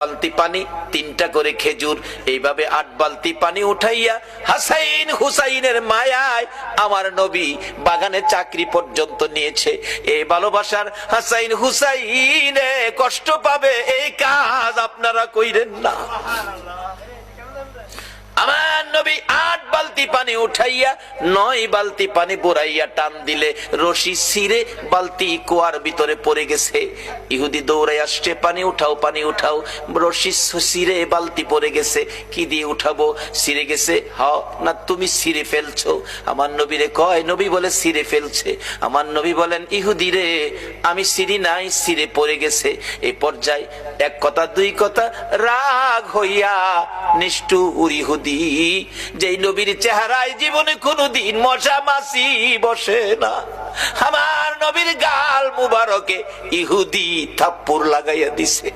বালতি পানি, 3টা করে খেজুর, এইভাবে 8 বালতি পানি উঠাইয়া হাসাইন হুসাইনের মায়ায় আমার নবী বাগানে চাকরি পর্যন্ত নিয়েছে। এই ভালোবাসার হাসাইন হুসাইনে কষ্ট পাবে, এই কাজ আপনারা কইরেন না। আমার নবী 8 বালতি পানি উঠাইয়া 9 বালতি পানি বুড়াইয়া টান দিলে রশি ছিঁড়ে বালতি কুয়ার ভিতরে পড়ে গেছে। ইহুদি দৌড়ে আসছে, পানি উঠাও পানি উঠাও। রশি ছিঁড়ে বালতি পড়ে গেছে, কি দিয়ে উঠাবো? ছিঁড়ে গেছে। হ্যাঁ না, তুমি ছিঁড়ে ফেলছো? আমার নবীরে কয়, নবী বলে ছিঁড়ে ফেলছে। আমার নবী বলেন, ইহুদি রে আমি ছিঁড়ি নাই, ছিঁড়ে পড়ে গেছে। এই পর্যায়ে 1 কথা 2 কথা রাগ হইয়া নিষ্ঠুর ইহুদি, যেই নবীর চেহারায় জীবনে কোনদিন মশা মাছি বসে না, আমার নবীর গাল মুবারকে ইহুদি থাপ্পড় লাগাইয়া দিছে।